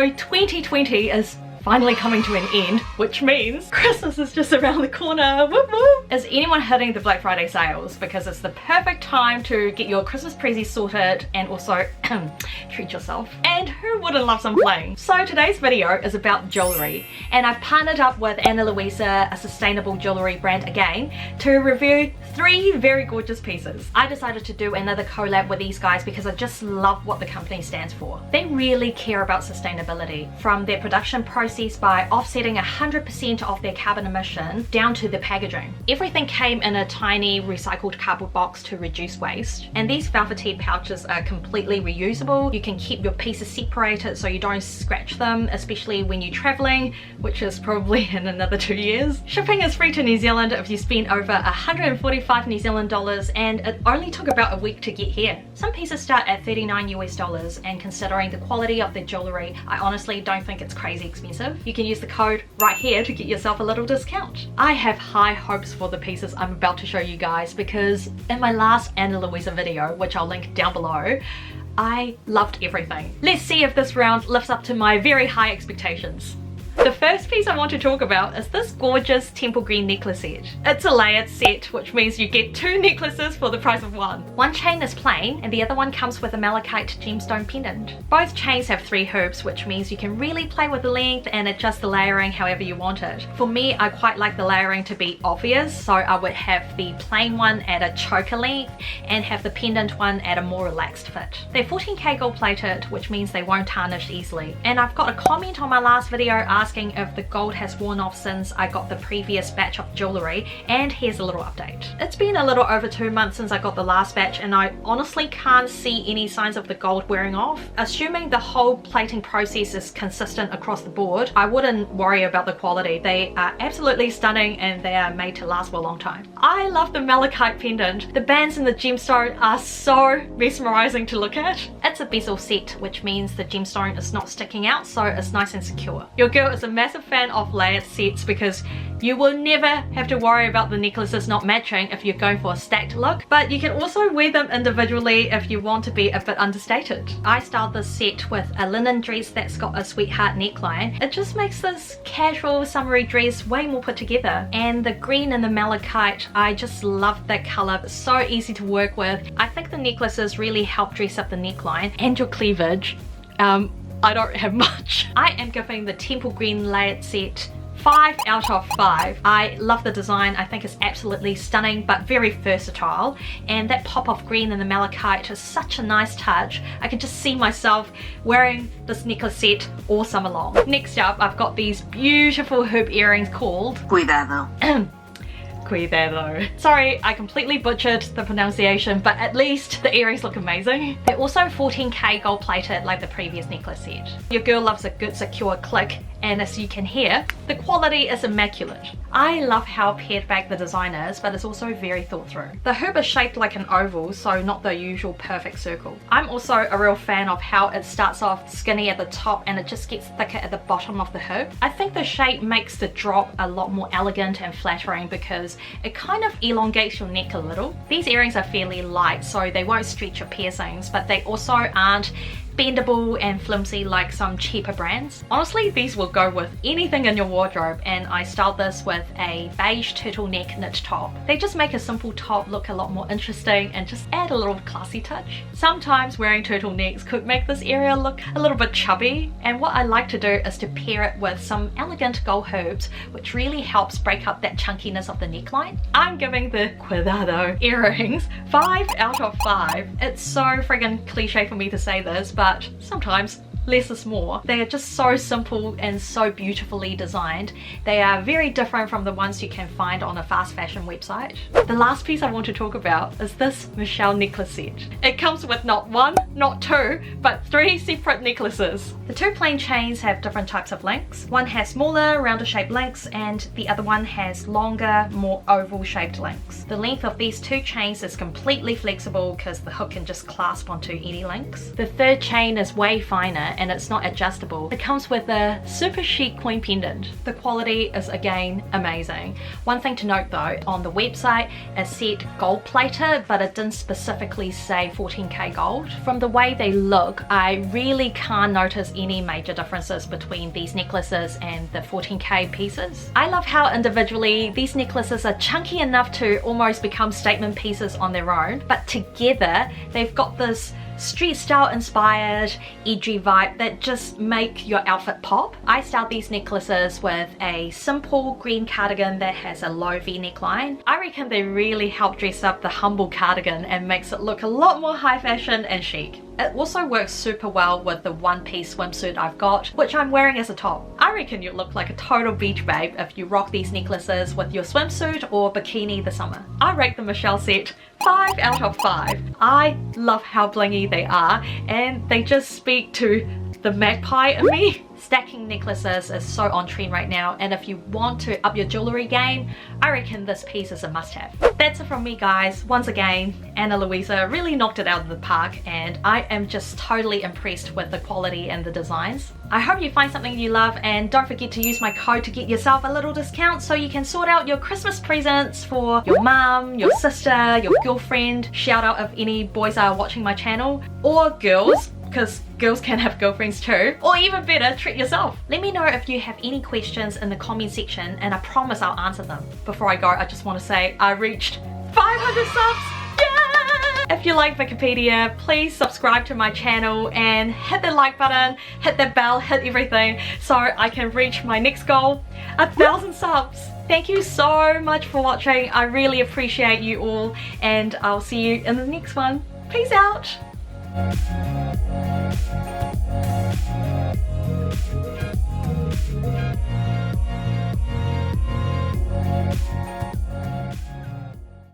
So 2020 is finally coming to an end, which means Christmas is just around the corner. Whoop whoop. Is anyone hitting the Black Friday sales? Because it's the perfect time to get your Christmas prezzies sorted and also treat yourself. And who wouldn't love some bling? So today's video is about jewelry, and I've partnered up with Ana Luisa, a sustainable jewelry brand again, to review 3 very gorgeous pieces. I decided to do another collab with these guys because I just love what the company stands for. They really care about sustainability, from their production process by offsetting 100% of their carbon emission down to the packaging. Everything came in a tiny recycled cardboard box to reduce waste, and these velvety pouches are completely reusable. You can keep your pieces separated so you don't scratch them, especially when you're traveling, which is probably in another 2 years. Shipping is free to New Zealand if you spend over 145 New Zealand dollars, and it only took about a week to get here. Some pieces start at $39 US, and considering the quality of the jewelry, I honestly don't think it's crazy expensive. You can use the code right here to get yourself a little discount. I have high hopes for the pieces I'm about to show you guys because in my last Ana Luisa video, which I'll link down below, I loved everything. Let's see if this round lives up to my very high expectations. The first piece I want to talk about is this gorgeous Temple Green necklace set. It's a layered set, which means you get 2 necklaces for the price of 1. One chain is plain and the other one comes with a malachite gemstone pendant. Both chains have 3 hoops, which means you can really play with the length and adjust the layering however you want it. For me, I quite like the layering to be obvious, so I would have the plain one at a choker length and have the pendant one at a more relaxed fit. They're 14K gold plated, which means they won't tarnish easily. And I've got a comment on my last video asking if the gold has worn off since I got the previous batch of jewelry, and here's a little update. It's been a little over 2 months since I got the last batch, and I honestly can't see any signs of the gold wearing off. Assuming the whole plating process is consistent across the board, I wouldn't worry about the quality. They are absolutely stunning and they are made to last for a long time. I love the malachite pendant. The bands in the gemstone are so mesmerizing to look at. It's a bezel set, which means the gemstone is not sticking out, so it's nice and secure. Your girl is a massive fan of layered sets because you will never have to worry about the necklaces not matching if you're going for a stacked look, but you can also wear them individually if you want to be a bit understated. I styled this set with a linen dress that's got a sweetheart neckline. It just makes this casual summery dress way more put together. And the green and the malachite, I just love that color. It's so easy to work with. I think the necklaces really help dress up the neckline and your cleavage. I don't have much. I am giving the Temple Green layered set 5 out of 5. I love the design. I think it's absolutely stunning but very versatile, and that pop of green in the malachite is such a nice touch. I can just see myself wearing this necklace set all summer long. Next up, I've got these beautiful hoop earrings called Cuidado. Cuidado. Sorry, I completely butchered the pronunciation, but at least the earrings look amazing. They're also 14K gold plated like the previous necklace set. Your girl loves a good secure click, and as you can hear, the quality is immaculate. I love how pared back the design is, but it's also very thought through. The hoop is shaped like an oval, so not the usual perfect circle. I'm also a real fan of how it starts off skinny at the top and it just gets thicker at the bottom of the hoop. I think the shape makes the drop a lot more elegant and flattering because it kind of elongates your neck a little. These earrings are fairly light, so they won't stretch your piercings, but they also aren't bendable and flimsy like some cheaper brands. Honestly, these will go with anything in your wardrobe, and I styled this with a beige turtleneck knit top. They just make a simple top look a lot more interesting and just add a little classy touch. Sometimes wearing turtlenecks could make this area look a little bit chubby, and what I like to do is to pair it with some elegant gold hoops, which really helps break up that chunkiness of the neckline. I'm giving the Cuidado earrings 5 out of 5. It's so friggin' cliche for me to say this, but sometimes less is more. They are just so simple and so beautifully designed. They are very different from the ones you can find on a fast fashion website. The last piece I want to talk about is this Michelle necklace set. It comes with not 1, not 2, but 3 separate necklaces. The 2 plain chains have different types of links. One has smaller, rounder shaped links, and the other one has longer, more oval shaped links. The length of these 2 chains is completely flexible because the hook can just clasp onto any links. The 3rd chain is way finer it and it's not adjustable. It comes with a super chic coin pendant. The quality is again amazing. One thing to note though, on the website it said gold plated, but it didn't specifically say 14K gold. From the way they look, I really can't notice any major differences between these necklaces and the 14K pieces. I love how individually these necklaces are chunky enough to almost become statement pieces on their own, but together they've got this street style inspired edgy vibe that just make your outfit pop. I styled these necklaces with a simple green cardigan that has a low V neckline. I reckon they really help dress up the humble cardigan and makes it look a lot more high fashion and chic. It also works super well with the one-piece swimsuit I've got, which I'm wearing as a top. I reckon you look like a total beach babe if you rock these necklaces with your swimsuit or bikini this summer. I rate the Michelle set 5 out of 5. I love how blingy they are and they just speak to the magpie in me. Stacking necklaces is so on trend right now, and if you want to up your jewelry game, I reckon this piece is a must-have. That's it from me guys. Once again, Ana Luisa really knocked it out of the park and I am just totally impressed with the quality and the designs. I hope you find something you love, and don't forget to use my code to get yourself a little discount so you can sort out your Christmas presents for your mum, your sister, your girlfriend. Shout out if any boys are watching my channel, or girls, because girls can have girlfriends too. Or even better, treat yourself. Let me know if you have any questions in the comment section and I promise I'll answer them. Before I go, I just want to say I reached 500 subs! Yeah! If you like Wikipedia, please subscribe to my channel and hit the like button, hit the bell, hit everything so I can reach my next goal, 1,000 subs. Thank you so much for watching. I really appreciate you all, and I'll see you in the next one. Peace out! Thank you.